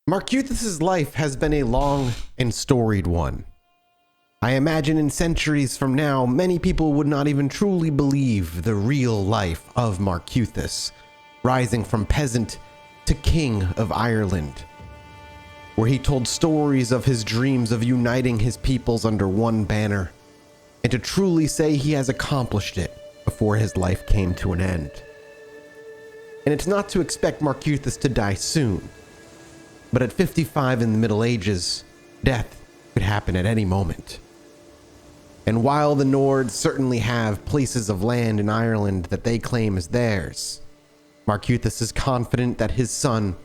Marcuthus's life has been a long and storied one. I imagine in centuries from now, many people would not even truly believe the real life of Marcuthus, rising from peasant to king of Ireland, where he told stories of his dreams of uniting his peoples under one banner, and to truly say he has accomplished it before his life came to an end. And it's not to expect Marcuthus to die soon, but at 55 in the Middle Ages, death could happen at any moment. And while the Nords certainly have places of land in Ireland that they claim as theirs, Marcuthus is confident that his son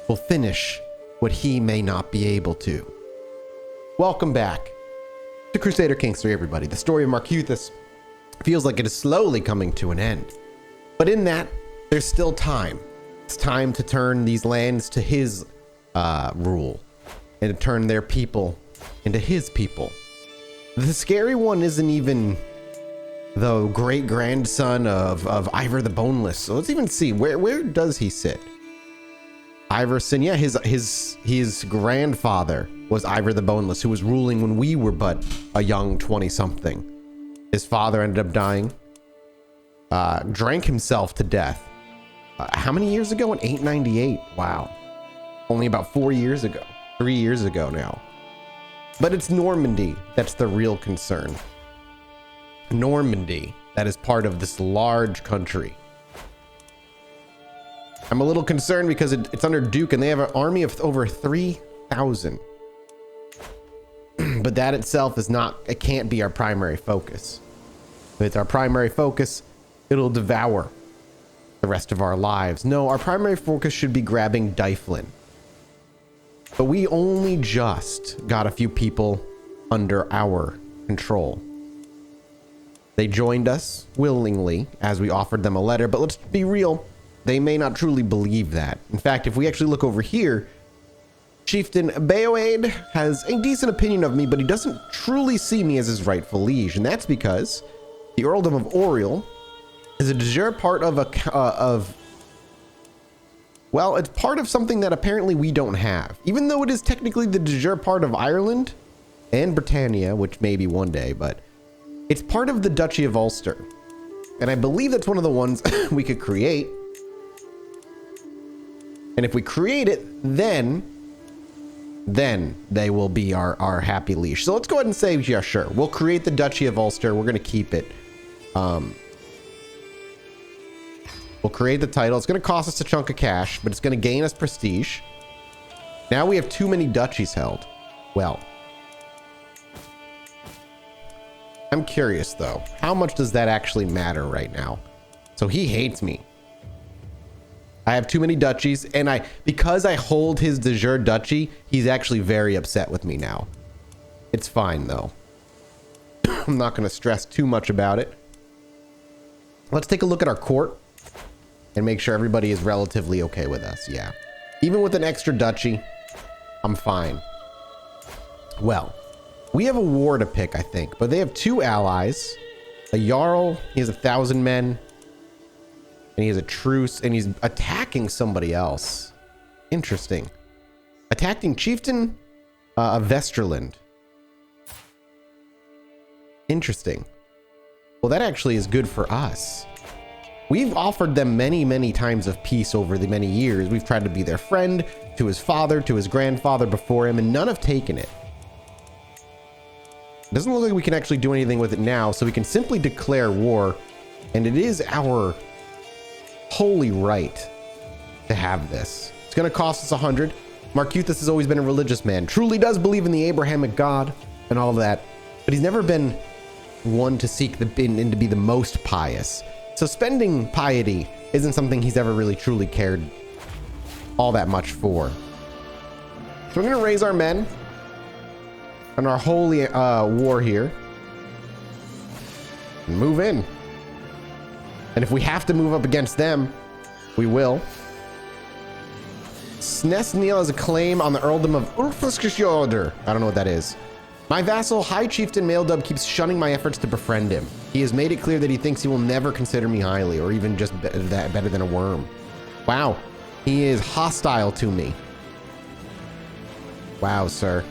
will finish what he may not be able to. Welcome back to Crusader Kings III, everybody. The story of Marcuthus feels like it is slowly coming to an end. But in that, there's still time. It's time to turn these lands to his rule, and to turn their people into his people. The scary one isn't even the great-grandson of Ivor the Boneless. So let's even see, where does he sit? Iverson, yeah, his grandfather was Ivor the Boneless, who was ruling when we were but a young 20-something. His father ended up dying, drank himself to death. How many years ago? In 898. Wow. Only about 4 years ago, 3 years ago now. But it's Normandy that's the real concern. Normandy, that is part of this large country. I'm a little concerned because it's under Duke and they have an army of over 3,000. But that itself is not, it can't be our primary focus. If it's our primary focus, it'll devour the rest of our lives. No, our primary focus should be grabbing Dyflin. But we only just got a few people under our control. They joined us willingly as we offered them a letter, but let's be real, they may not truly believe that. In fact, if we actually look over here, Chieftain Beoade has a decent opinion of me, but he doesn't truly see me as his rightful liege, and that's because the Earldom of Oriel is a de jure part of well, it's part of something that apparently we don't have. Even though it is technically the de jure part of Ireland and Britannia, which maybe one day, but it's part of the Duchy of Ulster. And I believe that's one of the ones we could create. And if we create it, then they will be our happy leash. So let's go ahead and say, yeah, sure. We'll create the Duchy of Ulster. We're going to keep it. We'll create the title. It's going to cost us a chunk of cash, but it's going to gain us prestige. Now we have too many duchies held. Well, I'm curious though. How much does that actually matter right now? So he hates me. I have too many duchies, and because I hold his de jure duchy, he's actually very upset with me now. It's fine though. I'm not going to stress too much about it. Let's take a look at our court and make sure everybody is relatively okay with us. Yeah. Even with an extra duchy, I'm fine. Well, we have a war to pick, I think, but they have two allies. A Jarl, he has 1,000 men, and he has a truce, and he's attacking somebody else. Interesting. Attacking Chieftain of Vesterland. Interesting. Well, that actually is good for us. We've offered them many, many times of peace over the many years. We've tried to be their friend, to his father, to his grandfather before him, and none have taken it. It doesn't look like we can actually do anything with it now, so we can simply declare war, and it is our holy right to have this. It's going to cost us 100. Marcuthus has always been a religious man, truly does believe in the Abrahamic God and all of that, but he's never been one to seek and to be the most pious. So spending piety isn't something he's ever really truly cared all that much for. So we're going to raise our men on our holy war here and move in. And if we have to move up against them, we will. Snesneil has a claim on the earldom of Ulfskjordur. I don't know what that is. My vassal, High Chieftain Maildub, keeps shunning my efforts to befriend him. He has made it clear that he thinks he will never consider me highly, or even just better than a worm. Wow, he is hostile to me. Wow, sir.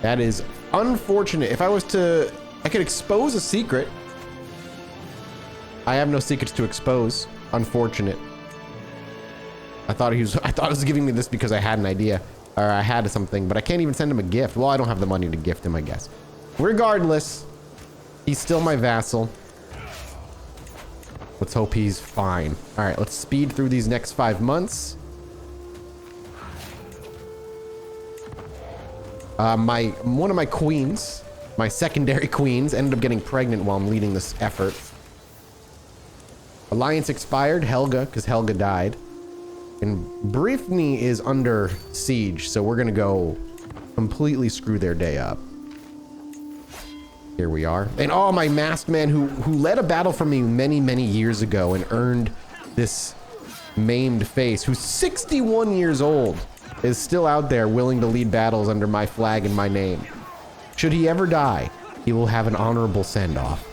That is unfortunate. If I was to... I could expose a secret. I have no secrets to expose. Unfortunate. I thought he was giving me this because I had an idea. Or I had something, but I can't even send him a gift. Well, I don't have the money to gift him, I guess. Regardless, he's still my vassal. Let's hope he's fine. All right, let's speed through these next 5 months. One of my queens, my secondary queens, ended up getting pregnant while I'm leading this effort. Alliance expired, Helga, because Helga died. And Briefni is under siege, so we're gonna go completely screw their day up. Here we are. And oh, my masked man who led a battle for me many, many years ago and earned this maimed face, who's 61 years old, is still out there willing to lead battles under my flag and my name. Should he ever die, he will have an honorable send-off.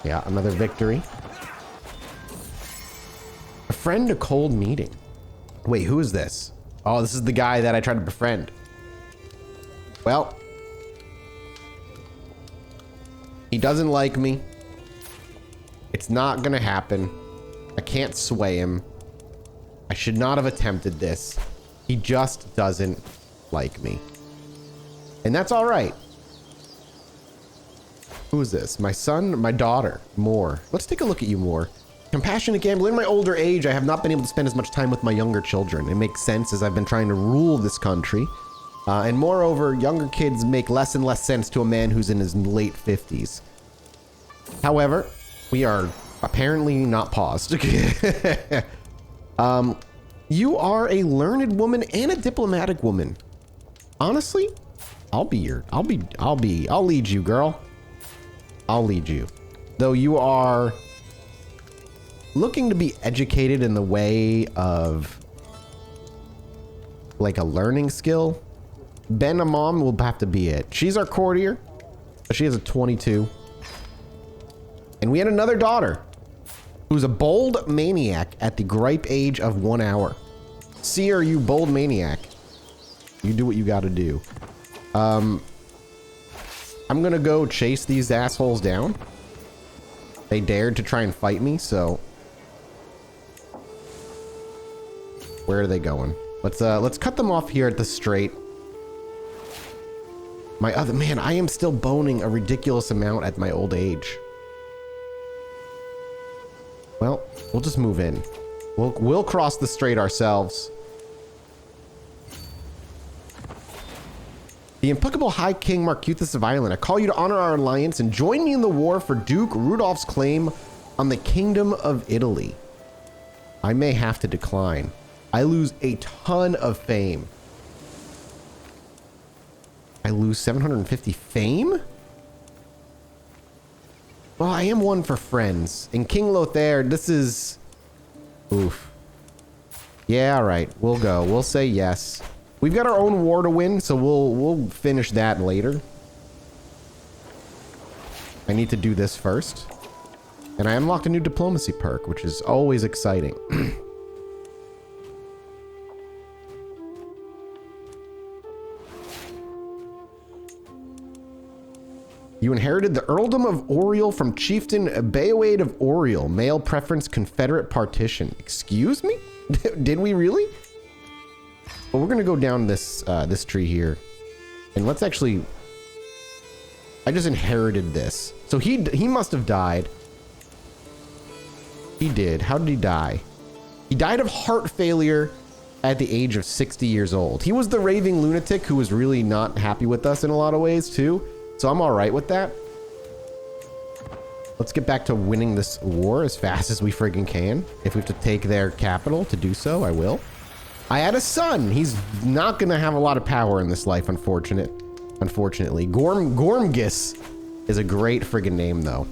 Yeah, another victory. A friend, a cold meeting. Wait, who is this? Oh, this is the guy that I tried to befriend. Well, he doesn't like me. It's not gonna happen. I can't sway him. I should not have attempted this. He just doesn't like me. And that's all right. Who is this? My son, my daughter, Moore. Let's take a look at you, Moore. Compassionate gambler. In my older age, I have not been able to spend as much time with my younger children. It makes sense as I've been trying to rule this country. And moreover, younger kids make less and less sense to a man who's in his late 50s. However, we are apparently not paused. You are a learned woman and a diplomatic woman. Honestly, I'll lead you, girl. I'll lead you. Though you are looking to be educated in the way of like a learning skill, Ben Amam will have to be it. She's our courtier. She has a 22. And we had another daughter who's a bold maniac at the ripe age of 1 hour. See her, you bold maniac. You do what you gotta do. I'm gonna go chase these assholes down. They dared to try and fight me, so where are they going? Let's cut them off here at the strait. My other man, I am still boning a ridiculous amount at my old age. Well, we'll just move in. We'll cross the strait ourselves. The implacable High King Marcuthus of Ireland, I call you to honor our alliance and join me in the war for Duke Rudolph's claim on the Kingdom of Italy. I may have to decline. I lose a ton of fame. I lose 750 fame? Well, I am one for friends. In King Lothair, this is... Oof. Yeah, all right. We'll go. We'll say yes. We've got our own war to win, so we'll finish that later. I need to do this first. And I unlocked a new diplomacy perk, which is always exciting. You inherited the earldom of Oriel from Chieftain Beowaid of Oriel, male preference Confederate partition. Excuse me? Did we really? Well, we're gonna go down this this tree here, and let's actually. I just inherited this, so he must have died. He did. How did he die? He died of heart failure at the age of 60 years old. He was the raving lunatic who was really not happy with us in a lot of ways too. So I'm all right with that. Let's get back to winning this war as fast as we friggin' can. If we have to take their capital to do so, I will. I had a son. He's not gonna have a lot of power in this life, unfortunately. Gormgis is a great friggin' name, though.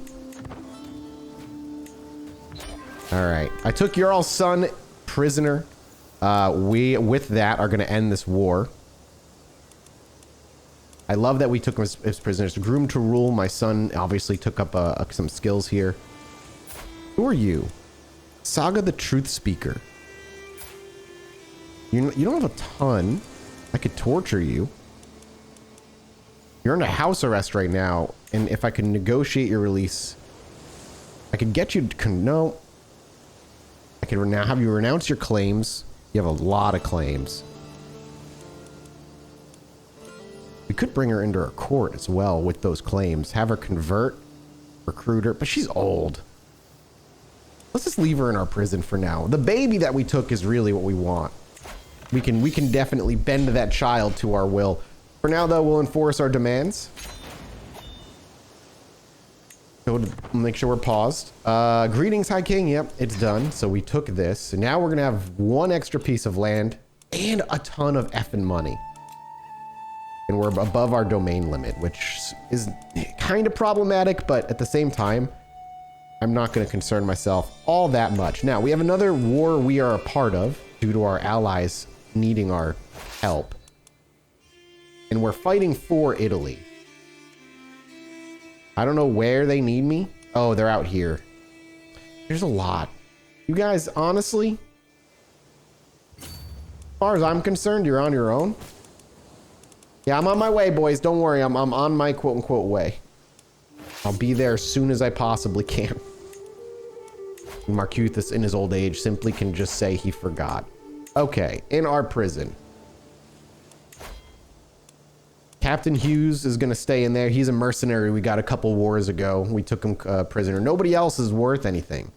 All right, I took your all son prisoner. We, with that, are gonna end this war. I love that we took him as prisoners. Groomed to rule. My son obviously took up some skills here. Who are you? Saga the Truth Speaker. You don't have a ton. I could torture you. You're under house arrest right now, and if I could negotiate your release, I could get you to... No. I could now have you renounce your claims. You have a lot of claims. We could bring her into our court as well with those claims. Have her convert, recruit her, but she's old. Let's just leave her in our prison for now. The baby that we took is really what we want. We can definitely bend that child to our will. For now, though, we'll enforce our demands. So make sure we're paused. Greetings, High King. Yep, it's done. So we took this. And now we're going to have one extra piece of land and a ton of effing money. And we're above our domain limit, which is kind of problematic, but at the same time, I'm not going to concern myself all that much. Now, we have another war we are a part of due to our allies needing our help. And we're fighting for Italy. I don't know where they need me. Oh, they're out here. There's a lot. You guys, honestly, as far as I'm concerned, you're on your own. Yeah, I'm on my way, boys. Don't worry. I'm on my quote-unquote way. I'll be there as soon as I possibly can. Marcuthus, in his old age, simply can just say he forgot. Okay, in our prison. Captain Hughes is going to stay in there. He's a mercenary we got a couple wars ago. We took him prisoner. Nobody else is worth anything.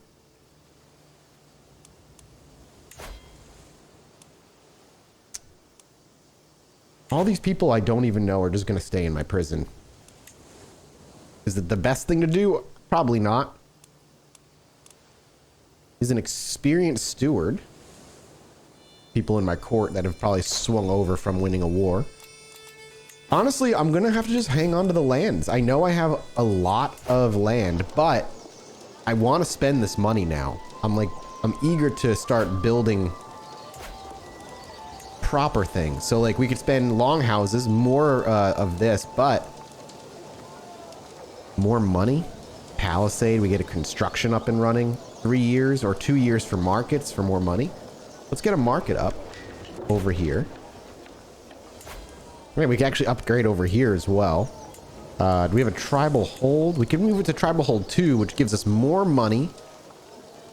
All these people I don't even know are just going to stay in my prison. Is it the best thing to do? Probably not. He's an experienced steward. People in my court that have probably swung over from winning a war. Honestly, I'm going to have to just hang on to the lands. I know I have a lot of land, but I want to spend this money now. I'm eager to start building proper things. So like we could spend longhouses, more of this, but more money. Palisade, we get a construction up and running. 3 years or 2 years for markets for more money. Let's get a market up over here. I mean, we can actually upgrade over here as well. Do we have a tribal hold? We can move it to tribal hold 2, which gives us more money.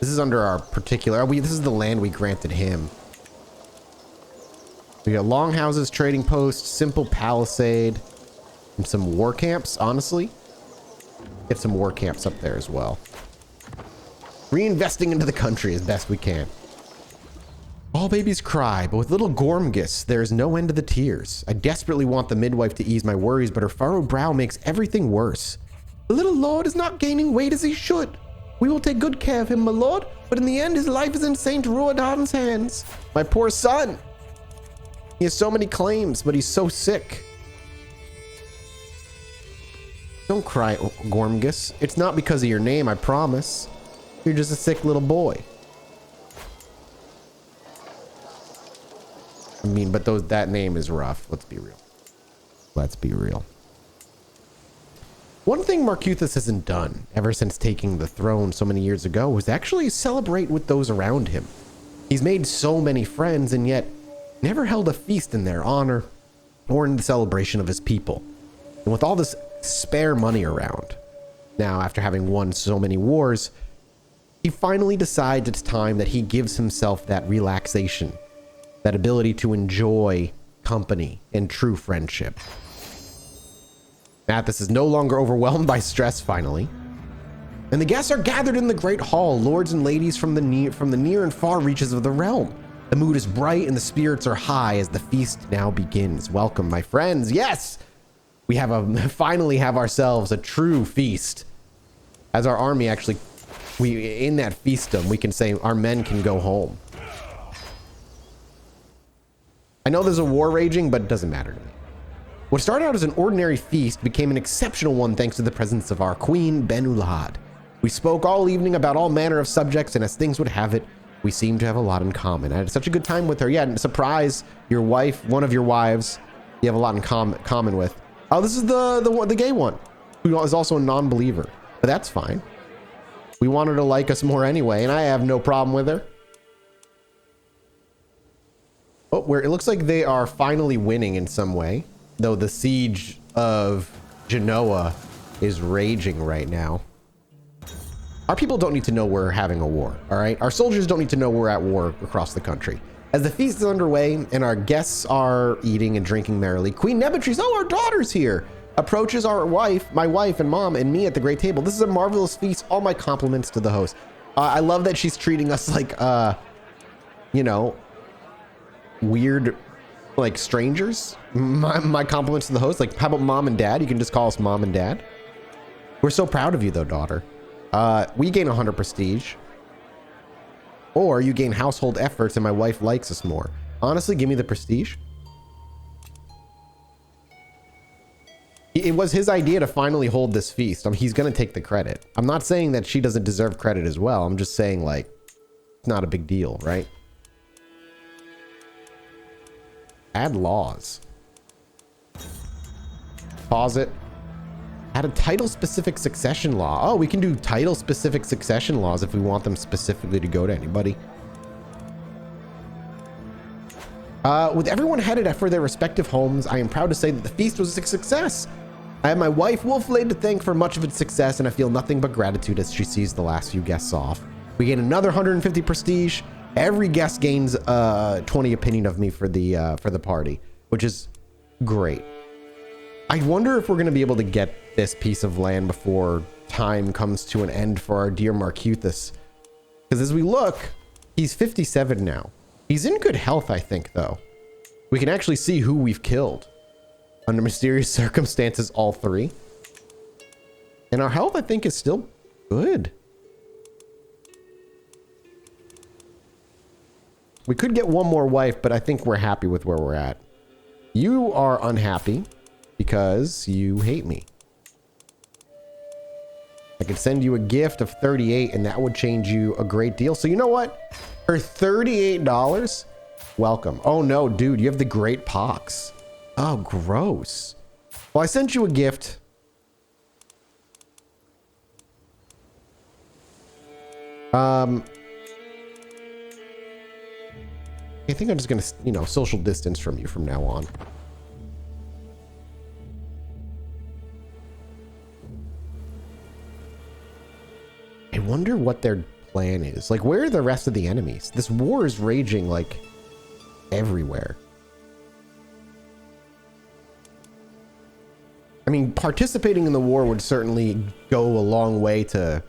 This is under our particular... this is the land we granted him. We got longhouses, trading posts, simple palisade, and some war camps, honestly. Get some war camps up there as well. Reinvesting into the country as best we can. All babies cry, but with little Gormgus, there is no end to the tears. I desperately want the midwife to ease my worries, but her furrowed brow makes everything worse. The little lord is not gaining weight as he should. We will take good care of him, my lord, but in the end, his life is in Saint Ruodan's hands. My poor son. He has so many claims, but he's so sick. Don't cry, Gormgus. It's not because of your name, I promise. You're just a sick little boy. I mean, but that name is rough. Let's be real. Let's be real. One thing Marcuthus hasn't done ever since taking the throne so many years ago was actually celebrate with those around him. He's made so many friends and yet never held a feast in their honor or in the celebration of his people. And with all this spare money around, now after having won so many wars, he finally decides it's time that he gives himself that relaxation, that ability to enjoy company and true friendship. Mathas is no longer overwhelmed by stress finally. And the guests are gathered in the great hall, lords and ladies from the near and far reaches of the realm. The mood is bright and the spirits are high as the feast now begins. Welcome, my friends. Yes, we finally have ourselves a true feast. As our army actually, in that feastdom, we can say our men can go home. I know there's a war raging, but it doesn't matter to me. What started out as an ordinary feast became an exceptional one thanks to the presence of our queen, Ben-Ulad. We spoke all evening about all manner of subjects, and as things would have it, we seemed to have a lot in common. I had such a good time with her. Yeah, and surprise, your wife, one of your wives, you have a lot in common with. Oh, this is the gay one, who is also a non-believer. But that's fine. We want her to like us more anyway, and I have no problem with her. Oh, where it looks like they are finally winning in some way, though the siege of Genoa is raging right now. Our people don't need to know we're having a war, all right? Our soldiers don't need to know we're at war across the country. As the feast is underway and our guests are eating and drinking merrily, Queen Nebetrice, oh, our daughter's here, approaches my wife and mom and me at the great table. This is a marvelous feast. All my compliments to the host. I love that she's treating us like, you know, weird, like strangers. My compliments to the host. Like, how about mom and dad? You can just call us mom and dad. We're so proud of you though, daughter. We gain 100 prestige. Or you gain household efforts and my wife likes us more. Honestly, give me the prestige. It was his idea to finally hold this feast. He's going to take the credit. I'm not saying that she doesn't deserve credit as well. I'm just saying, like, it's not a big deal, right? Add laws. Pause it. Add a title-specific succession law. Oh, we can do title-specific succession laws if we want them specifically to go to anybody. With everyone headed for their respective homes, I am proud to say that the feast was a success. I have my wife, Wolflade, to thank for much of its success, and I feel nothing but gratitude as she sees the last few guests off. We gain another 150 prestige. Every guest gains 20 opinion of me for the party, which is great. I wonder if we're going to be able to get this piece of land before time comes to an end for our dear Marcuthus. Because as we look, he's 57 now. He's in good health, I think, though. We can actually see who we've killed. Under mysterious circumstances, all three. And our health, I think, is still good. We could get one more wife, but I think we're happy with where we're at. You are unhappy because you hate me. I could send you a gift of 38 and that would change you a great deal. So you know what? For $38, welcome. Oh no, dude, you have the great pox. Oh, gross. Well, I sent you a gift. I think I'm just gonna, you know, social distance from you from now on. I wonder what their plan is. Like, where are the rest of the enemies? This war is raging, like, everywhere. I mean, participating in the war would certainly go a long way to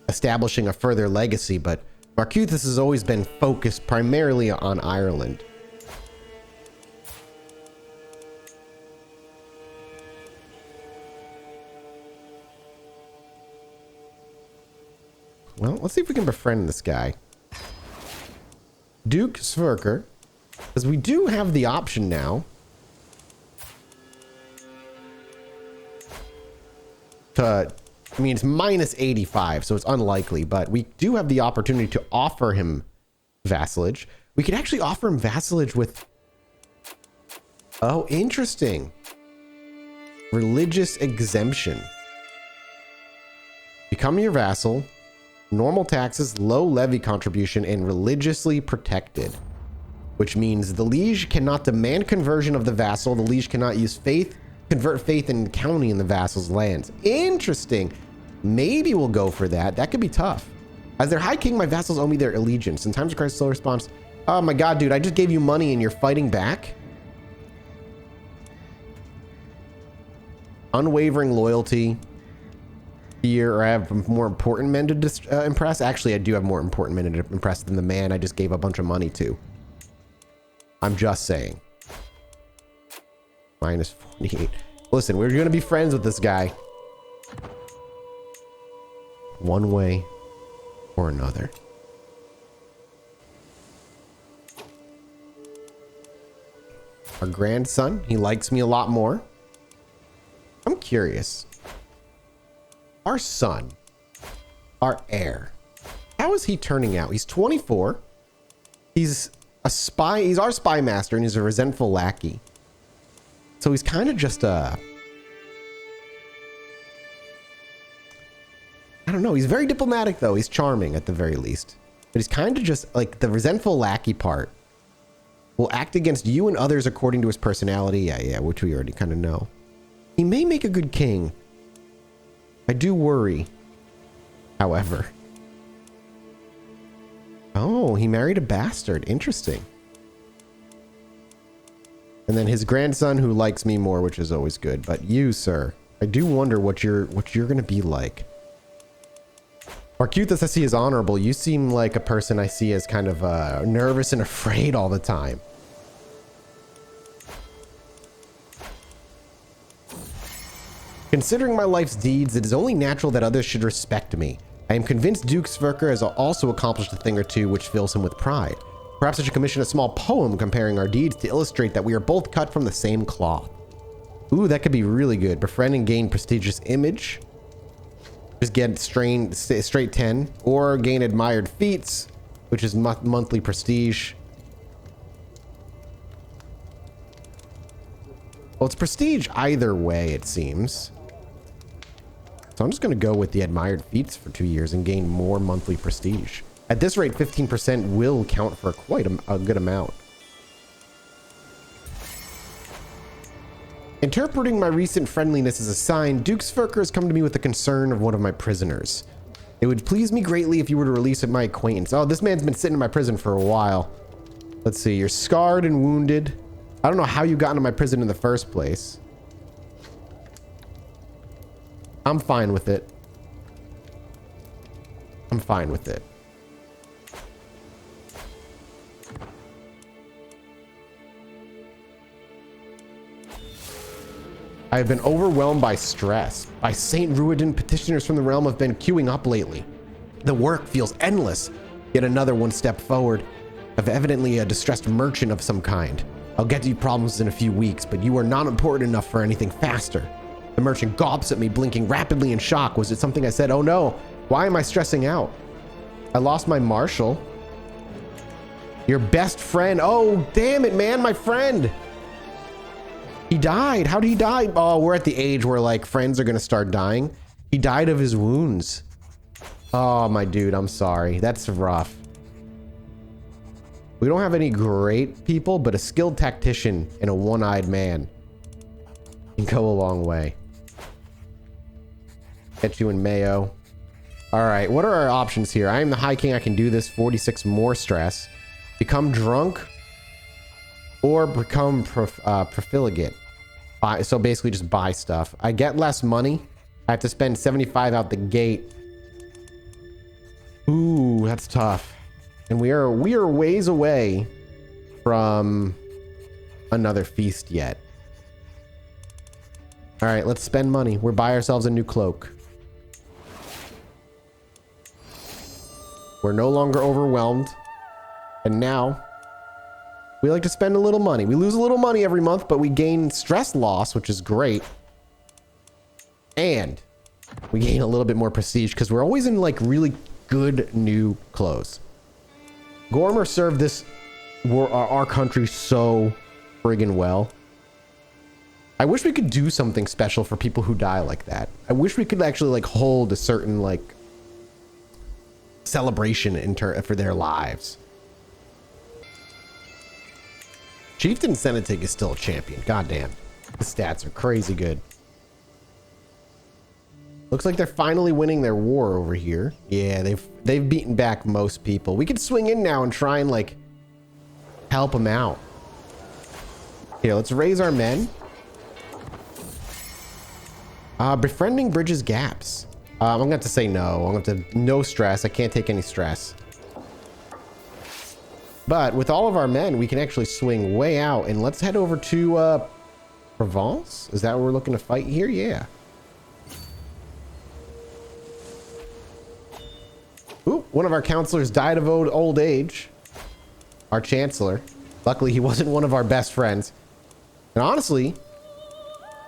establishing a further legacy, but Marcuthus has always been focused primarily on Ireland. Well, let's see if we can befriend this guy. Duke Sverker. Because we do have the option now to, I mean, it's minus 85, so it's unlikely, but we do have the opportunity to offer him vassalage. We could actually offer him vassalage with, oh, interesting. Religious exemption. Become your vassal. Normal taxes, low levy contribution, and religiously protected. Which means the liege cannot demand conversion of the vassal. The liege cannot use faith, convert faith and county in the vassal's lands. Interesting. Maybe we'll go for that. That could be tough. As their high king, my vassals owe me their allegiance. In times of crisis, slow response. Oh my god, dude, I just gave you money and you're fighting back? Unwavering loyalty. Fear, or I have more important men to impress. Actually, I do have more important men to impress than the man I just gave a bunch of money to. I'm just saying. Minus 48. Listen, we're going to be friends with this guy. One way or another. Our grandson, he likes me a lot more. I'm curious. Our son, our heir, how is he turning out? He's 24. He's a spy. He's our spy master and he's a resentful lackey. So he's kind of just a, I don't know. He's very diplomatic though. He's charming at the very least, but he's kind of just like the resentful lackey part will act against you and others according to his personality. Yeah, which we already kind of know. He may make a good king. I do worry, however. Oh, he married a bastard. Interesting. And then his grandson who likes me more, which is always good. But you, sir, I do wonder what you're going to be like. Marcuthus I see as honorable. You seem like a person I see as kind of nervous and afraid all the time. Considering my life's deeds, it is only natural that others should respect me. I am convinced Duke Sverker has also accomplished a thing or two which fills him with pride. Perhaps I should commission a small poem comparing our deeds to illustrate that we are both cut from the same cloth. Ooh, that could be really good. Befriend and gain prestigious image. Just get straight 10. Or gain admired feats, which is monthly prestige. Well, it's prestige either way, it seems. So I'm just going to go with the admired feats for 2 years and gain more monthly prestige. At this rate, 15% will count for quite a good amount. Interpreting my recent friendliness as a sign, Duke Sverker has come to me with the concern of one of my prisoners. It would please me greatly if you were to release my acquaintance. Oh, this man's been sitting in my prison for a while. Let's see, you're scarred and wounded. I don't know how you got into my prison in the first place. I'm fine with it. I'm fine with it. I have been overwhelmed by stress. By St. Ruidin, petitioners from the realm have been queuing up lately. The work feels endless. Yet another one step forward. Of evidently a distressed merchant of some kind. I'll get to your problems in a few weeks, but you are not important enough for anything faster. The merchant gawps at me, blinking rapidly in shock. Was it something I said? Oh no, why am I stressing out? I lost my marshal. Your best friend. Oh, damn it, man, my friend. He died. How did he die? Oh, we're at the age where like friends are gonna start dying. He died of his wounds. Oh, my dude, I'm sorry. That's rough. We don't have any great people, but a skilled tactician and a one-eyed man can go a long way. Get you in Mayo. All right, what are our options here? I am the High King. I can do this. 46 more stress. Become drunk or become profligate. So basically just buy stuff. I get less money. I have to spend 75 out the gate. Ooh, that's tough. And we are ways away from another feast yet. All right, let's spend money. We'll buy ourselves a new cloak. We're no longer overwhelmed. And now we like to spend a little money. We lose a little money every month, but we gain stress loss, which is great. And we gain a little bit more prestige because we're always in like really good new clothes. Gormer served our country so friggin' well. I wish we could do something special for people who die like that. I wish we could actually like hold a certain like celebration for their lives. Chieftain Senatig is still a champion. Goddamn. The stats are crazy good. Looks like they're finally winning their war over here. Yeah, they've beaten back most people. We could swing in now and try and like help them out. Here, let's raise our men. Befriending bridges gaps. I'm gonna have to say no. I'm gonna have to no stress. I can't take any stress. But with all of our men, we can actually swing way out and let's head over to Provence. Is that what we're looking to fight here? Yeah. Ooh, one of our counselors died of old age. Our chancellor. Luckily, he wasn't one of our best friends. And honestly,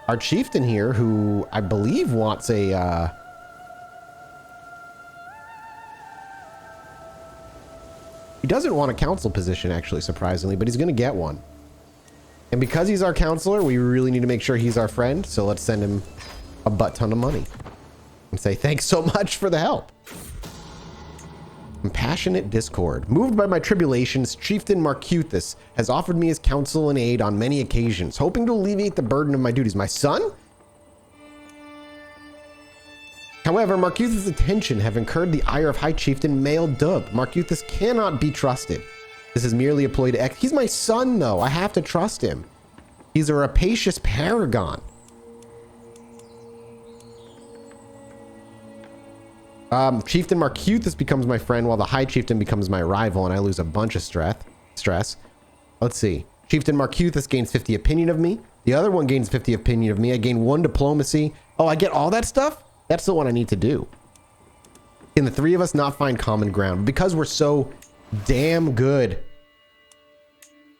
our chieftain here, who I believe wants a he doesn't want a council position, actually, surprisingly, but he's going to get one. And because he's our counselor, we really need to make sure he's our friend. So let's send him a butt ton of money and say, thanks so much for the help. Compassionate discord. Moved by my tribulations, Chieftain Marcuthus has offered me his counsel and aid on many occasions, hoping to alleviate the burden of my duties. My son? However, Marcuthus' attention have incurred the ire of High Chieftain Male Dub. Marcuthus cannot be trusted. This is merely a ploy to he's my son, though. I have to trust him. He's a rapacious paragon. Chieftain Marcuthus becomes my friend while the High Chieftain becomes my rival, and I lose a bunch of stress. Let's see. Chieftain Marcuthus gains 50 opinion of me. The other one gains 50 opinion of me. I gain 1 diplomacy. Oh, I get all that stuff? That's the one I need to do. Can the three of us not find common ground? Because we're so damn good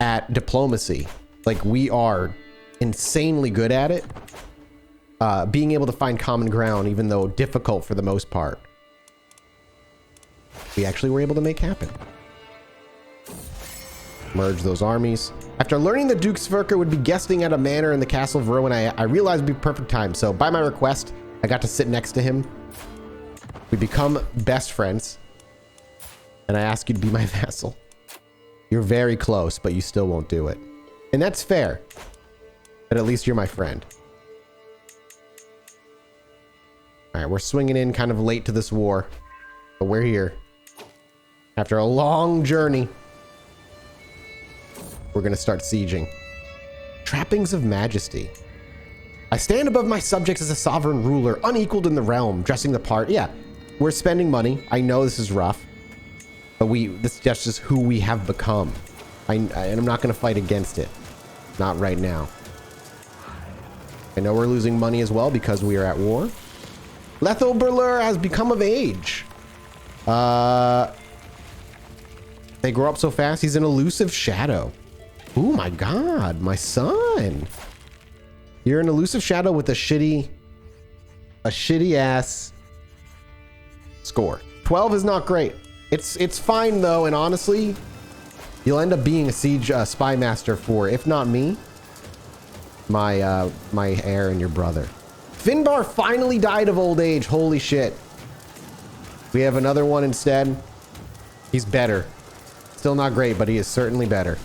at diplomacy. Like, we are insanely good at it. Being able to find common ground, even though difficult for the most part, we actually were able to make happen. Merge those armies. After learning that Duke Sverker would be guesting at a manor in the castle of Rowan, I realized it would be perfect time. So by my request, I got to sit next to him. We become best friends. And I ask you to be my vassal. You're very close, but you still won't do it. And that's fair. But at least you're my friend. All right, we're swinging in kind of late to this war. But we're here. After a long journey, we're going to start sieging. Trappings of majesty. I stand above my subjects as a sovereign ruler, unequaled in the realm, dressing the part. Yeah, we're spending money. I know this is rough. But this is just who we have become. And I'm not going to fight against it. Not right now. I know we're losing money as well because we are at war. Letho Berlur has become of age. They grow up so fast. He's an elusive shadow. Oh my god, my son. You're an elusive shadow with a shitty ass score. 12 is not great. It's fine though, and honestly, you'll end up being a siege spy master for, if not me, my heir and your brother. Finbar finally died of old age. Holy shit. We have another one instead. He's better. Still not great, but he is certainly better.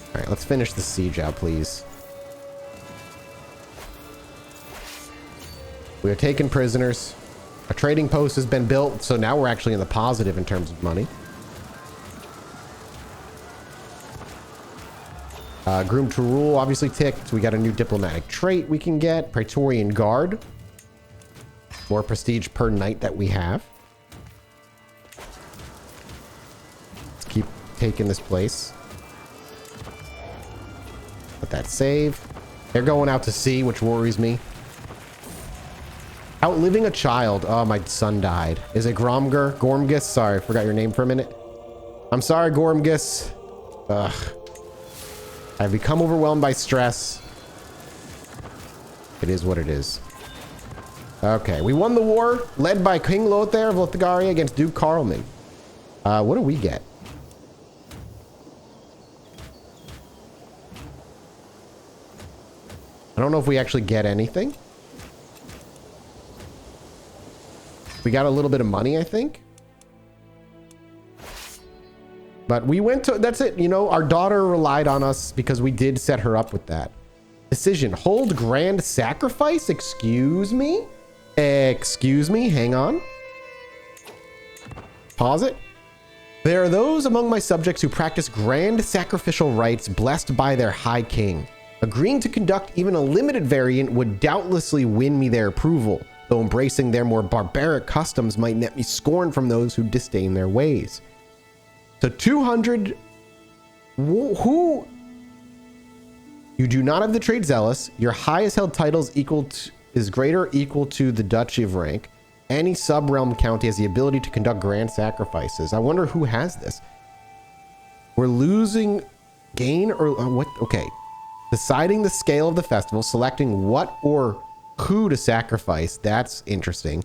All right, let's finish the siege out, please. We are taking prisoners. A trading post has been built, so now we're actually in the positive in terms of money. Groom to rule obviously ticked. We got a new diplomatic trait we can get. Praetorian Guard. More prestige per knight that we have. Let's keep taking this place. Let that save. They're going out to sea, which worries me. Outliving a child. Oh, my son died. Is it Gromger? Gormgus? Sorry, forgot your name for a minute. I'm sorry, Gormgus. Ugh. I've become overwhelmed by stress. It is what it is. Okay, we won the war, led by King Lothair of Lotharia against Duke Carlman. What do we get? I don't know if we actually get anything. We got a little bit of money, I think. But we went to, that's it. You know, our daughter relied on us because we did set her up with that. Decision, hold grand sacrifice? Excuse me? Excuse me, hang on. Pause it. There are those among my subjects who practice grand sacrificial rites blessed by their high king. Agreeing to conduct even a limited variant would doubtlessly win me their approval, though embracing their more barbaric customs might net me scorn from those who disdain their ways. So 200... Who... You do not have the trait zealous. Your highest held titles is greater or equal to the Duchy of rank. Any sub-realm county has the ability to conduct grand sacrifices. I wonder who has this. We're losing gain or what? Okay. Deciding the scale of the festival, selecting what or who to sacrifice. That's interesting.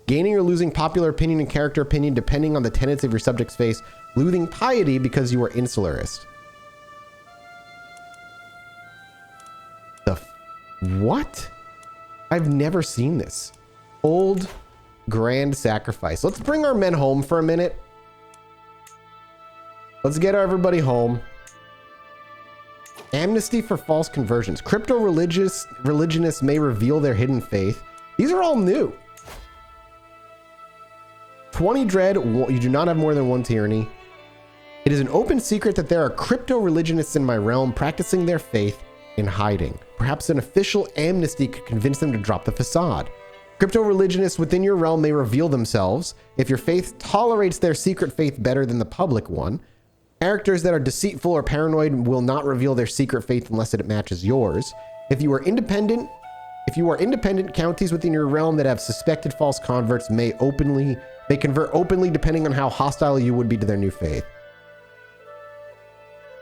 Gaining or losing popular opinion and character opinion depending on the tenets of your subject's face. Losing piety because you are insularist. What? I've never seen this. Old Grand sacrifice. Let's bring our men home for a minute. Let's get everybody home. Amnesty for false conversions. Religionists may reveal their hidden faith. These are all new. 20 dread. You do not have more than one tyranny. It is an open secret that there are crypto-religionists in my realm practicing their faith in hiding. Perhaps an official amnesty could convince them to drop the facade. Crypto-religionists within your realm may reveal themselves if your faith tolerates their secret faith better than the public one. Characters that are deceitful or paranoid will not reveal their secret faith unless it matches yours. If you are independent, counties within your realm that have suspected false converts may convert openly depending on how hostile you would be to their new faith.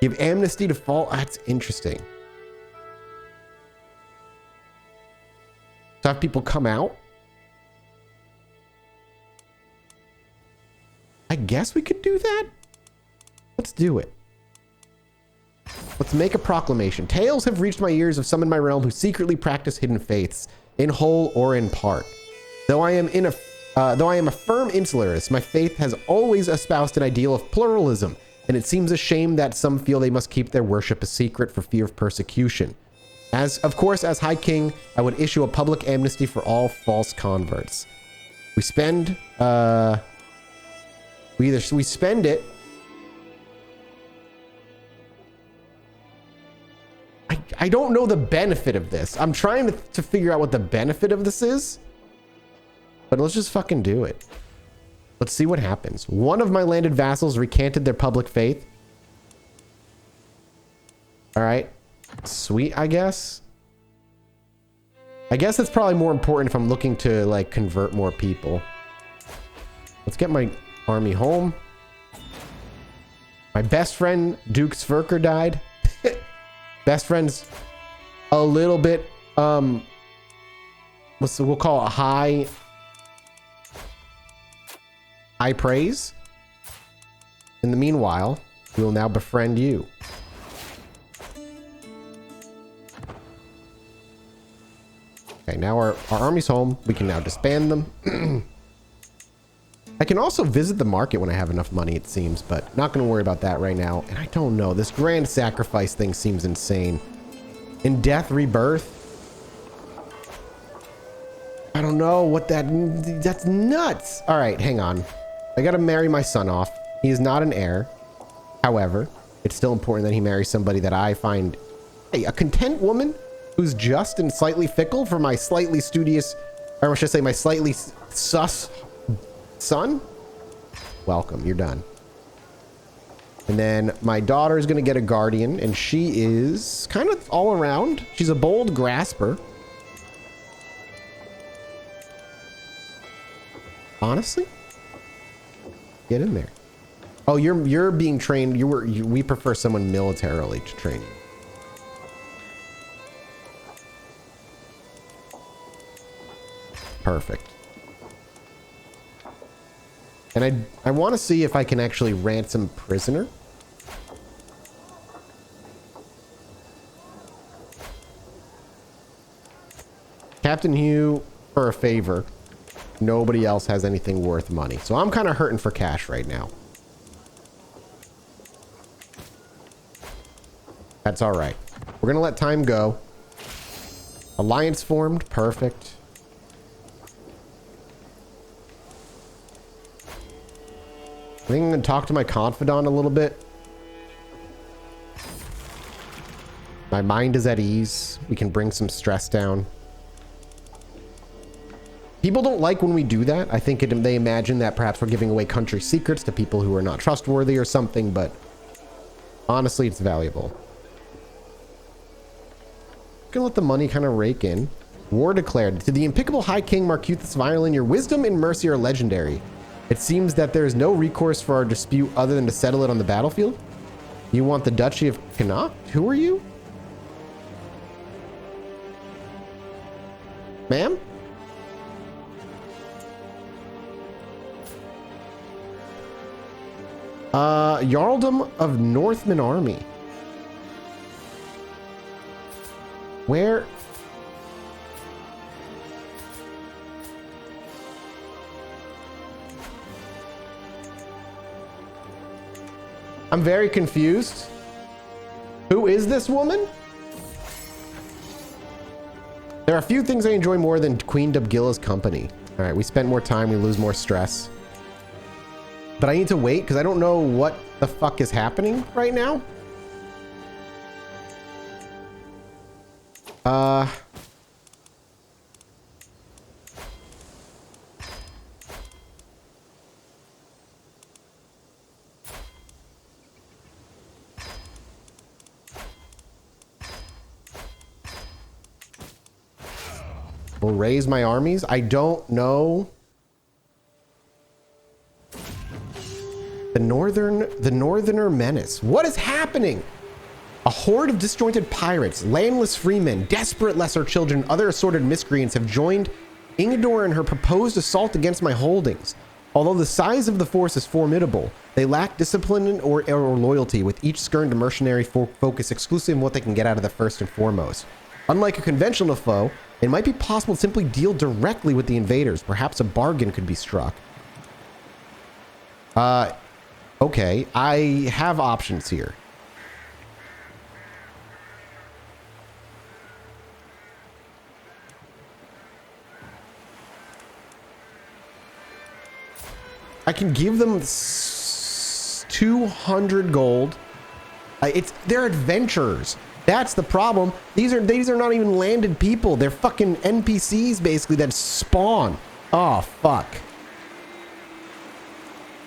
Give amnesty to fall. That's interesting. So have people come out? I guess we could do that. Let's do it. Let's make a proclamation. Tales have reached my ears of some in my realm who secretly practice hidden faiths, in whole or in part. Though I am a firm insularist, my faith has always espoused an ideal of pluralism, and it seems a shame that some feel they must keep their worship a secret for fear of persecution. Of course, as High King, I would issue a public amnesty for all false converts. We spend, we spend it. I don't know the benefit of this. I'm trying to figure out what the benefit of this is. But let's just fucking do it. Let's see what happens. One of my landed vassals recanted their public faith. All right. Sweet, I guess. I guess that's probably more important if I'm looking to, like, convert more people. Let's get my army home. My best friend, Duke Sverker, died. Best friend's a little bit, we'll call it high praise. In the meanwhile, we will now befriend you. Okay, now our army's home. We can now disband them. I can also visit the market when I have enough money, it seems, but not going to worry about that right now. And I don't know. This grand sacrifice thing seems insane. In death, rebirth. I don't know what that's nuts. All right, hang on. I got to marry my son off. He is not an heir. However, it's still important that he marries somebody that I find, hey, a content woman who's just and slightly fickle for my slightly studious, or should I say my slightly sus son. Welcome, you're done. And then my daughter is going to get a guardian, and she is kind of all around. She's a bold grasper. Honestly, get in there. Oh, you're being trained. We prefer someone militarily to train you. Perfect. And I want to see if I can actually ransom prisoner. Captain Hugh for a favor. Nobody else has anything worth money. So I'm kind of hurting for cash right now. That's all right. We're going to let time go. Alliance formed. Perfect. I think I'm going to talk to my confidant a little bit. My mind is at ease. We can bring some stress down. People don't like when we do that. I think they imagine that perhaps we're giving away country secrets to people who are not trustworthy or something, but honestly, it's valuable. Gonna let the money kind of rake in. War declared. To the impeccable High King Marcuthus Violin, your wisdom and mercy are legendary. It seems that there is no recourse for our dispute other than to settle it on the battlefield. You want the Duchy of Connacht? Who are you? Ma'am? Jarldom of Northman Army. Where? I'm very confused. Who is this woman? There are a few things I enjoy more than Queen Dubgilla's company. All right, we spent more time, we lose more stress. But I need to wait because I don't know what the fuck is happening right now. Will raise my armies? I don't know. The Northerner Menace. What is happening? A horde of disjointed pirates, landless freemen, desperate lesser children, other assorted miscreants have joined Ingador in her proposed assault against my holdings. Although the size of the force is formidable, they lack discipline or loyalty, with each skirned mercenary focus exclusively on what they can get out of the first and foremost. Unlike a conventional foe, it might be possible to simply deal directly with the invaders. Perhaps a bargain could be struck. Okay, I have options here. I can give them 200 gold. They're adventurers. That's the problem. These are not even landed people. They're fucking NPCs basically that spawn. Oh fuck.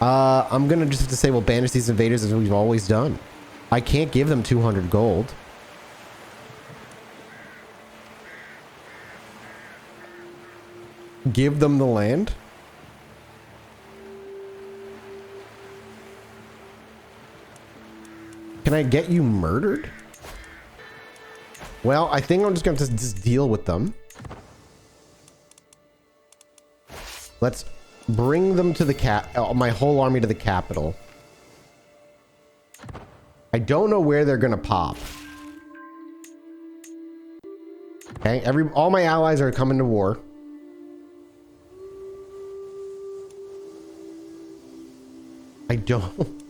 I'm gonna just have to say we'll banish these invaders as we've always done. I can't give them 200 gold. Give them the land. Can I get you murdered? Well, I think I'm just going to just deal with them. Let's bring them to the my whole army to the capital. I don't know where they're going to pop. Okay, all my allies are coming to war. I don't.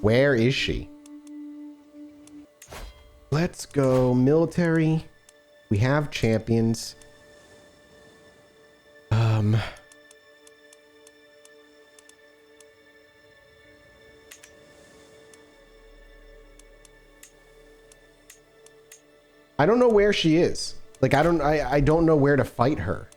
Where is she? Let's go military. We have champions. I don't know where she is. Like I don't know where to fight her.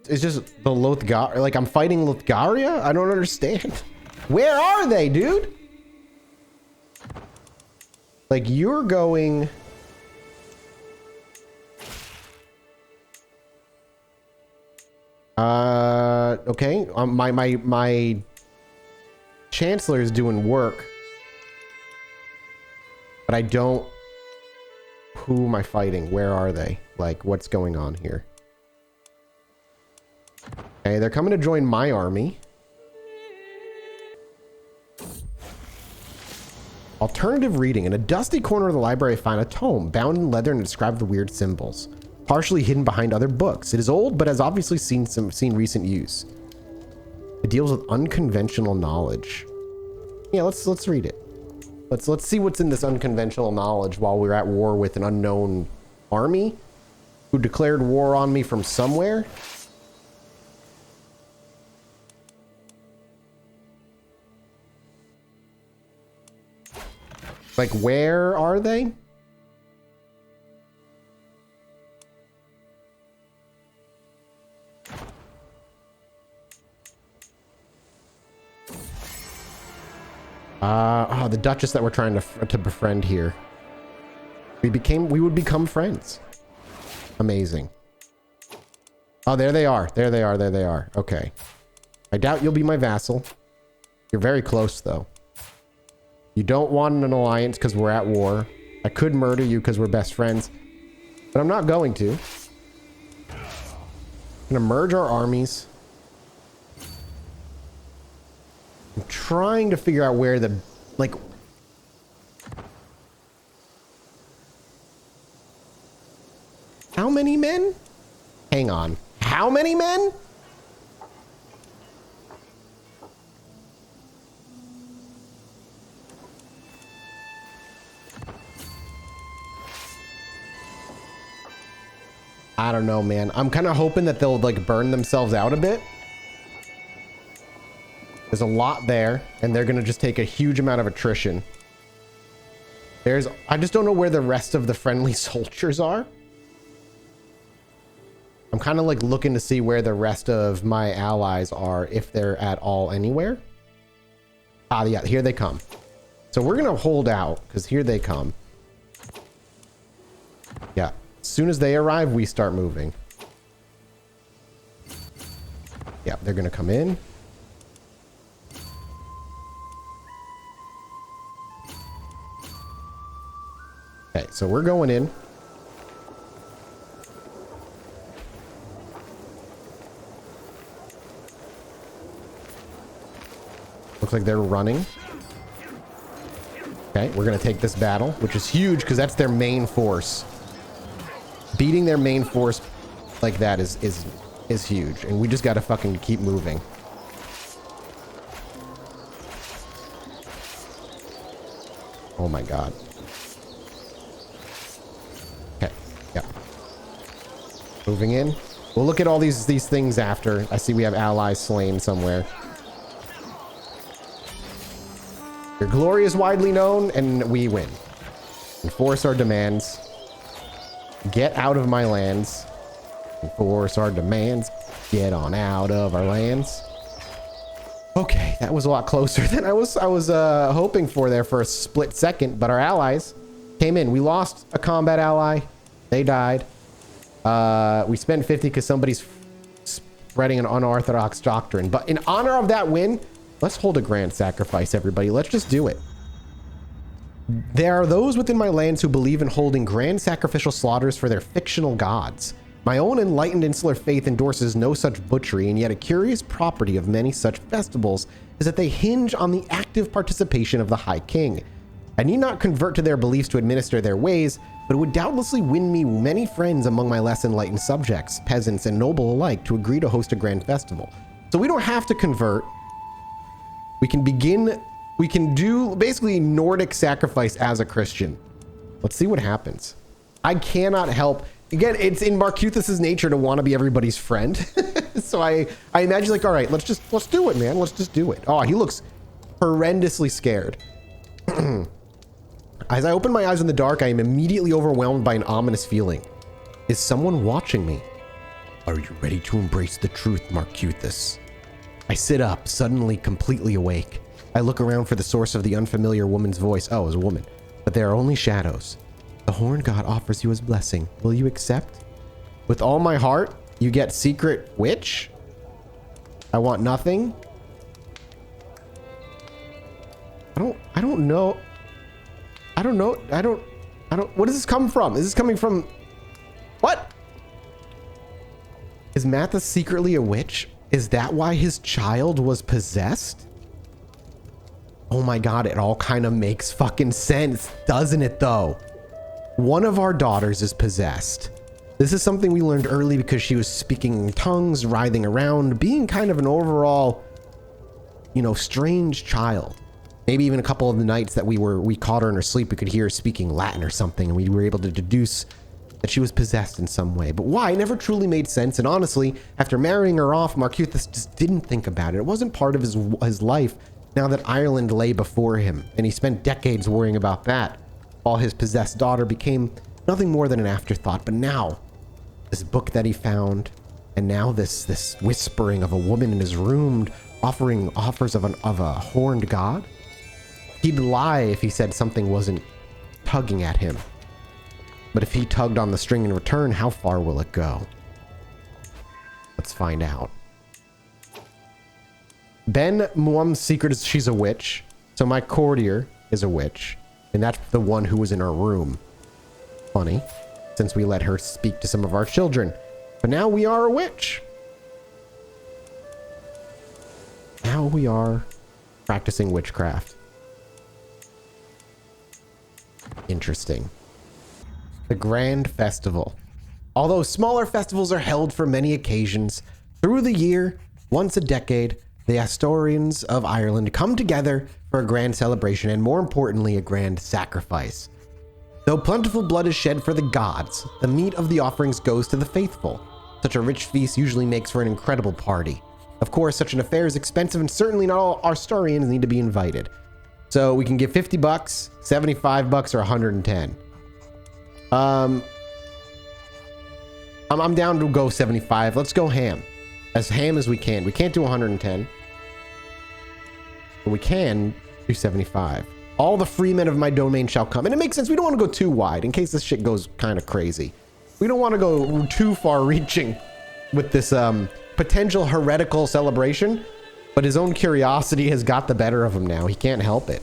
It's just the Lothgar. Like I'm fighting Lothgaria? I don't understand. Where are they, dude? Like you're going. Okay. My Chancellor is doing work. But I don't. Who am I fighting? Where are they? Like what's going on here? Okay, they're coming to join my army. Alternative reading. In a dusty corner of the library, I find a tome bound in leather and described with weird symbols, partially hidden behind other books. It is old, but has obviously seen recent use. It deals with unconventional knowledge. Yeah, let's read it. Let's see what's in this unconventional knowledge while we're at war with an unknown army who declared war on me from somewhere. Like, where are they? Oh, the Duchess that we're trying to befriend here. We would become friends. Amazing. Oh, there they are. There they are. There they are. Okay. I doubt you'll be my vassal. You're very close, though. You don't want an alliance because we're at war. I could murder you because we're best friends, but I'm not going to. I'm gonna merge our armies. I'm trying to figure out where the, like... How many men? Hang on. How many men? I don't know, man. I'm kind of hoping that they'll like burn themselves out a bit. There's a lot there, and they're going to just take a huge amount of attrition. I just don't know where the rest of the friendly soldiers are. I'm kind of like looking to see where the rest of my allies are, if they're at all anywhere. Ah, yeah, here they come. So we're going to hold out, because here they come. Yeah, as soon as they arrive, we start moving. Yeah, they're going to come in. Okay, so we're going in. Looks like they're running. Okay, we're going to take this battle, which is huge because that's their main force. Beating their main force like that is huge, and we just got to fucking keep moving. Oh my god. Okay, yeah. Moving in. We'll look at all these things after. I see we have allies slain somewhere. Your glory is widely known, and we win. Enforce our demands. Get out of my lands. Enforce our demands. Get on out of our lands. Okay, that was a lot closer than I was hoping for there for a split second, but our allies came in. We lost a combat ally. They died. We spent 50 because somebody's spreading an unorthodox doctrine. But in honor of that win, let's hold a grand sacrifice, everybody. Let's just do it. There are those within my lands who believe in holding grand sacrificial slaughters for their fictional gods. My own enlightened insular faith endorses no such butchery, and yet a curious property of many such festivals is that they hinge on the active participation of the High King. I need not convert to their beliefs to administer their ways, but it would doubtlessly win me many friends among my less enlightened subjects, peasants and noble alike, to agree to host a grand festival. So we don't have to convert. We can do basically Nordic sacrifice as a Christian. Let's see what happens. I cannot help. Again, it's in Marcuthus's nature to want to be everybody's friend. So I imagine like, all right, let's do it, man. Let's just do it. Oh, he looks horrendously scared. As I open my eyes in the dark, I am immediately overwhelmed by an ominous feeling. Is someone watching me? Are you ready to embrace the truth, Marcuthus? I sit up, suddenly completely awake. I look around for the source of the unfamiliar woman's voice. Oh, it was a woman. But there are only shadows. The Horn God offers you his blessing. Will you accept? With all my heart, you get secret witch? I want nothing. I don't know. What does this come from? Is this coming from... What? Is Mathas secretly a witch? Is that why his child was possessed? Oh my god, it all kind of makes fucking sense, doesn't it though? One of our daughters is possessed. This is something we learned early because she was speaking in tongues, writhing around, being kind of an overall, strange child. Maybe even a couple of the nights that we caught her in her sleep, we could hear her speaking Latin or something, and we were able to deduce that she was possessed in some way. But why never truly made sense, and honestly, after marrying her off, Marcuthus just didn't think about it. It wasn't part of his life now that Ireland lay before him, and he spent decades worrying about that, while his possessed daughter became nothing more than an afterthought. But now, this book that he found, and now this whispering of a woman in his room offering offers of a horned god. He'd lie if he said something wasn't tugging at him. But if he tugged on the string in return, how far will it go? Let's find out. Ben Muam's secret is she's a witch. So my courtier is a witch. And that's the one who was in our room. Funny, since we let her speak to some of our children. But now we are a witch. Now we are practicing witchcraft. Interesting. The Grand Festival. Although smaller festivals are held for many occasions, through the year, once a decade, the Astorians of Ireland come together for a grand celebration and, more importantly, a grand sacrifice. Though plentiful blood is shed for the gods, the meat of the offerings goes to the faithful. Such a rich feast usually makes for an incredible party. Of course, such an affair is expensive and certainly not all Arstarians need to be invited. So we can give 50 bucks, 75 bucks, or 110. I'm down to go 75. Let's go ham. As ham as we can. We can't do 110. But we can do 75. All the free men of my domain shall come. And it makes sense. We don't want to go too wide in case this shit goes kind of crazy. We don't want to go too far reaching with this potential heretical celebration. But his own curiosity has got the better of him now. He can't help it.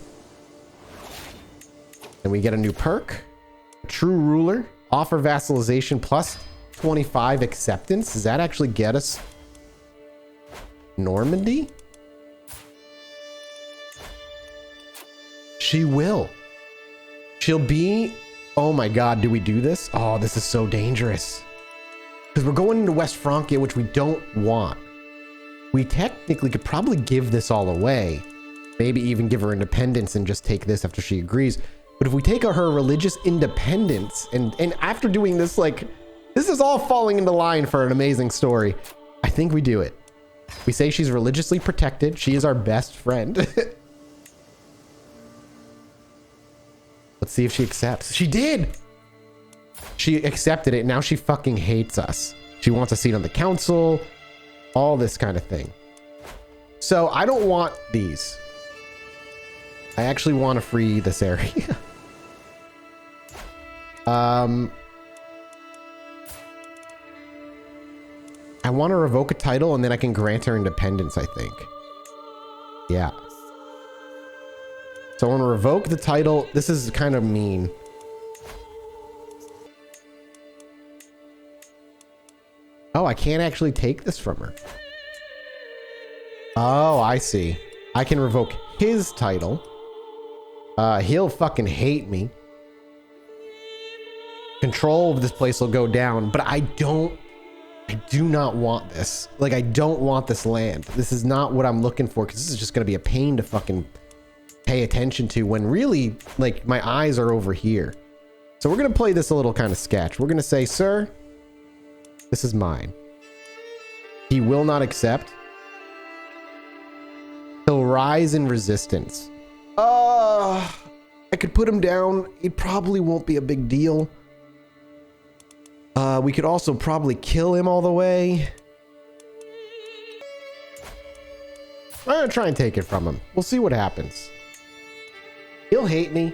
And we get a new perk. True ruler. Offer vassalization plus 25 acceptance. Does that actually get us Normandy? She will. She'll be... Oh my god, do we do this? Oh, this is so dangerous. Because we're going into West Francia, which we don't want. We technically could probably give this all away. Maybe even give her independence and just take this after she agrees. But if we take her religious independence, and after doing this, like... This is all falling into line for an amazing story. I think we do it. We say she's religiously protected. She is our best friend. Let's see if she accepts. She did! She accepted it. Now she fucking hates us. She wants a seat on the council. All this kind of thing. So I don't want these. I actually want to free this area. I want to revoke a title and then I can grant her independence, I think. Yeah. So I want to revoke the title. This is kind of mean. Oh, I can't actually take this from her. Oh, I see. I can revoke his title. He'll fucking hate me. Control of this place will go down, but I do not want this. Like, I don't want this land. This is not what I'm looking for, because this is just going to be a pain to fucking pay attention to when really, like, my eyes are over here. So we're going to play this a little kind of sketch. We're going to say, sir, this is mine. He will not accept. He'll rise in resistance. I could put him down. It probably won't be a big deal. We could also probably kill him all the way. I'm gonna try and take it from him. We'll see what happens. He'll hate me.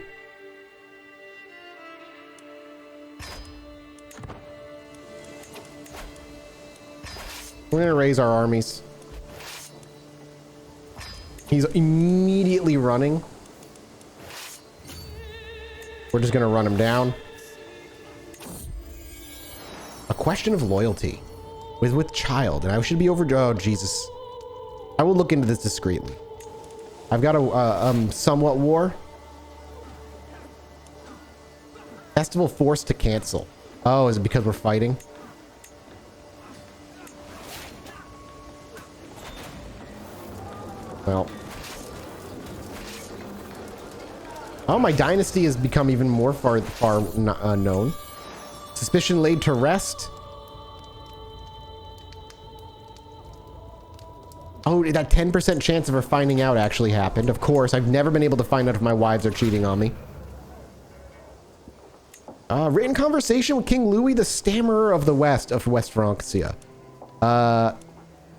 We're gonna raise our armies. He's immediately running. We're just gonna run him down. A question of loyalty with child, and I should be over. Oh Jesus! I will look into this discreetly. I've got a somewhat war. Festival forced to cancel. Oh, is it because we're fighting? Well. Oh, my dynasty has become even more far known. Suspicion laid to rest. Oh, that 10% chance of her finding out actually happened. Of course, I've never been able to find out if my wives are cheating on me. Written conversation with King Louis, the Stammerer of the West of West Francia.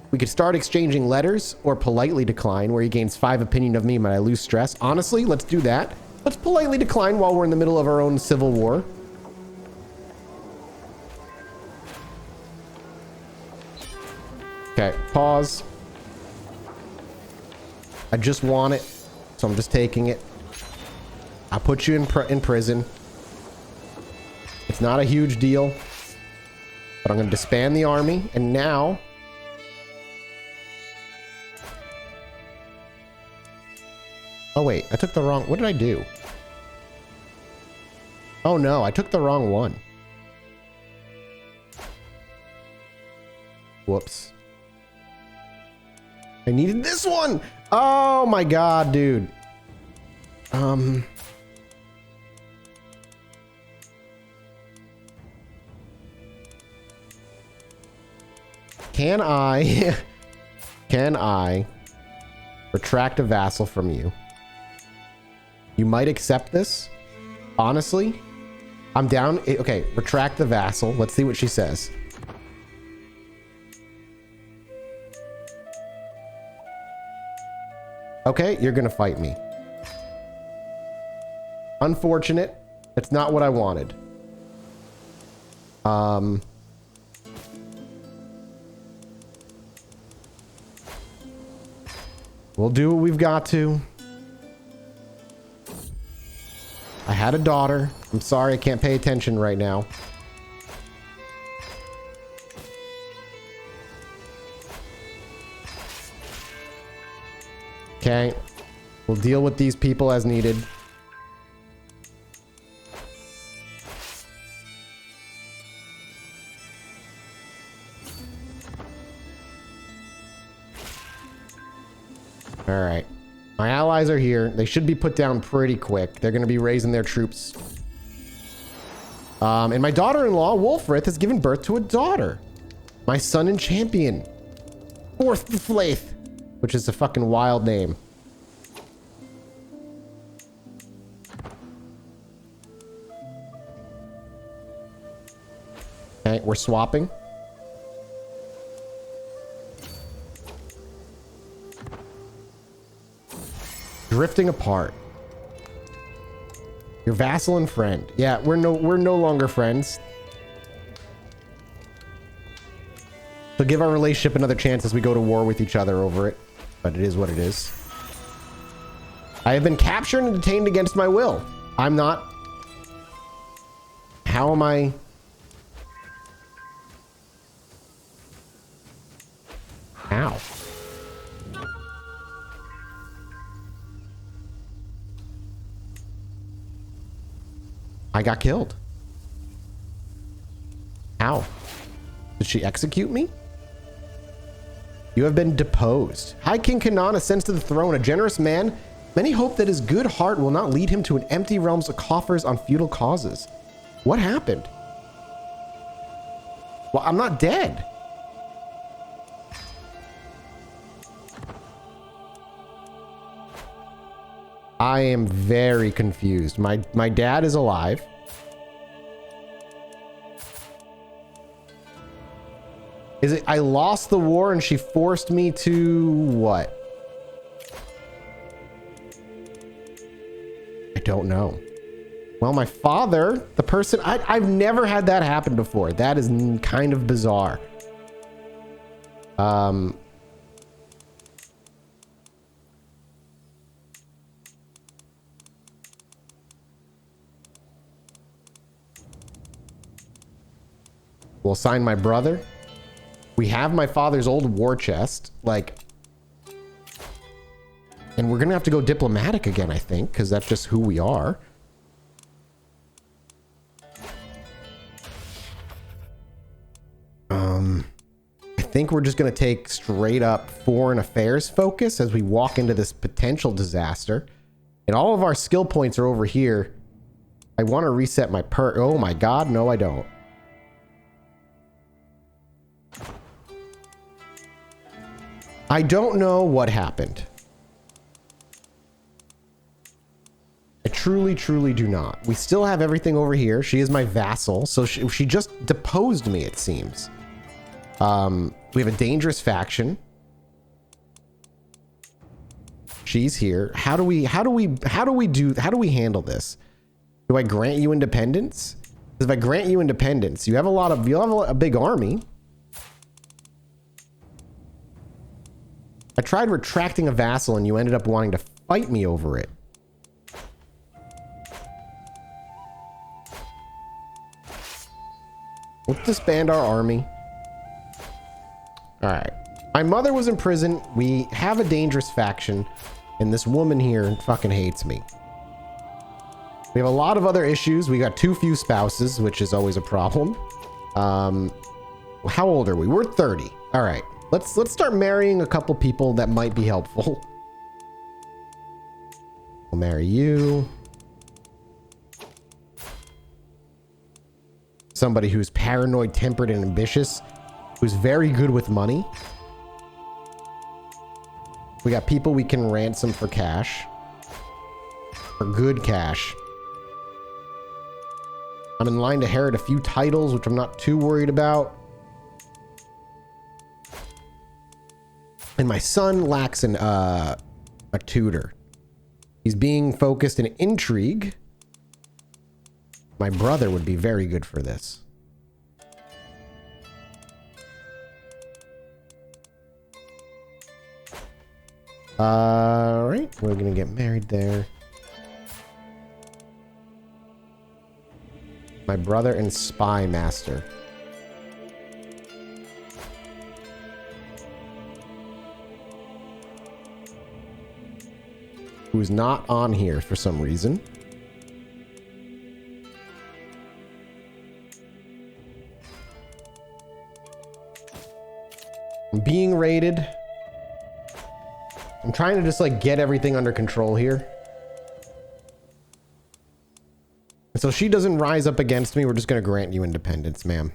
We could start exchanging letters or politely decline, where he gains 5 opinion of me but I lose stress. Honestly, let's do that. Let's politely decline while we're in the middle of our own civil war. Okay, pause. I just want it, so I'm just taking it. I'll put you in prison. It's not a huge deal, but I'm going to disband the army, and now... Oh wait, I took the wrong... What did I do? Oh no, I took the wrong one. Whoops. I needed this one! Oh my god, dude. Can I... Can I retract a vassal from you? You might accept this. Honestly, I'm down. Okay, retract the vassal. Let's see what she says. Okay, you're gonna fight me. Unfortunate. It's not what I wanted. We'll do what we've got to. I had a daughter. I'm sorry I can't pay attention right now. Okay. We'll deal with these people as needed. All right. My allies are here. They should be put down pretty quick. They're going to be raising their troops. And my daughter-in-law, Wolfrith, has given birth to a daughter. My son and champion. Fourth the Flaith, which is a fucking wild name. Okay, we're swapping. Drifting apart. Your vassal and friend. Yeah, we're no longer friends. So give our relationship another chance as we go to war with each other over it. But it is what it is. I have been captured and detained against my will. I'm not... How am I... How? I got killed. How? Did she execute me? You have been deposed. High King Kanan ascends to the throne, a generous man. Many hope that his good heart will not lead him to an empty realms of coffers on feudal causes. What happened? Well, I'm not dead. I am very confused. My dad is alive. Is it I lost the war and she forced me to what? I don't know. Well, my father, the person, I've never had that happen before. That is kind of bizarre. We'll assign my brother. We have my father's old war chest, like, and we're gonna have to go diplomatic again, I think, because that's just who we are. I think we're just gonna take straight up foreign affairs focus as we walk into this potential disaster. And all of our skill points are over here. I want to reset my oh my god, no I don't. I don't know what happened. I truly, truly do not. We still have everything over here. She is my vassal, so she just deposed me, it seems. We have a dangerous faction. She's here. How do we handle this? Do I grant you independence? Because if I grant you independence, you have a big army. I tried retracting a vassal and you ended up wanting to fight me over it. Let's disband our army. All right. My mother was in prison. We have a dangerous faction. And this woman here fucking hates me. We have a lot of other issues. We got too few spouses, which is always a problem. How old are we? We're 30. All right. Let's start marrying a couple people that might be helpful. I'll marry you. Somebody who's paranoid, tempered, and ambitious. who's very good with money. We got people we can ransom for cash. For good cash. I'm in line to inherit a few titles, which I'm not too worried about. And my son lacks a tutor. He's being focused in intrigue. My brother would be very good for this. All right, we're gonna get married there. My brother and spy master. Who's not on here for some reason. I'm being raided. I'm trying to just like get everything under control here. So she doesn't rise up against me. We're just going to grant you independence, ma'am.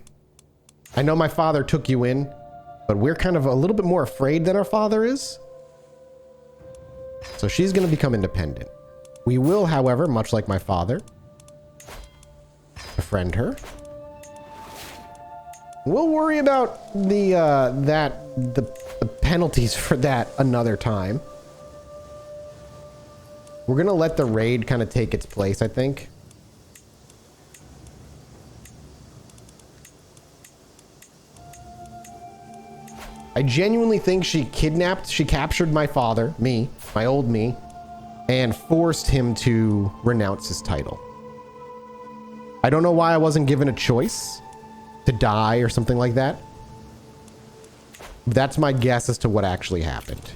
I know my father took you in, but we're kind of a little bit more afraid than our father is. So she's going to become independent. We will, however, much like my father, befriend her. We'll worry about the penalties for that another time. We're going to let the raid kind of take its place, I think. I genuinely think she captured my father, me, my old me, and forced him to renounce his title. I don't know why I wasn't given a choice to die or something like that. That's my guess as to what actually happened.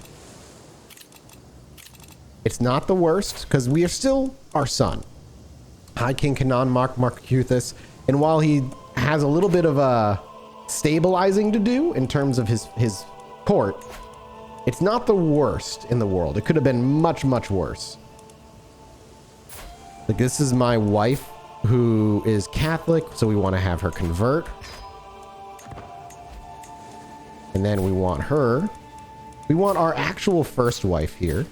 It's not the worst, because we are still our son. High King Kanan Marcuthus, and while he has a little bit of a stabilizing to do in terms of his court, it's not the worst in the world. It could have been much, much worse. Like, this is my wife who is Catholic, so we want to have her convert. And then we want our actual first wife here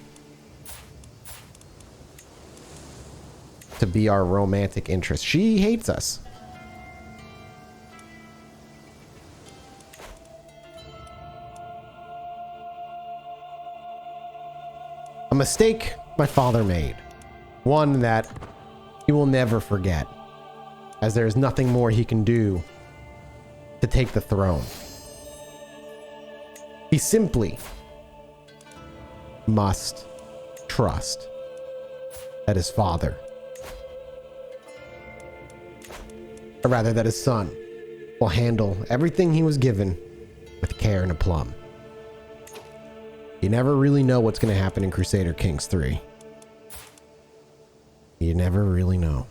to be our romantic interest. She hates us. A mistake my father made. One that he will never forget, as there is nothing more he can do to take the throne. He simply must trust that his father, or rather that his son, will handle everything he was given with care and aplomb. You never really know what's going to happen in Crusader Kings III. You never really know.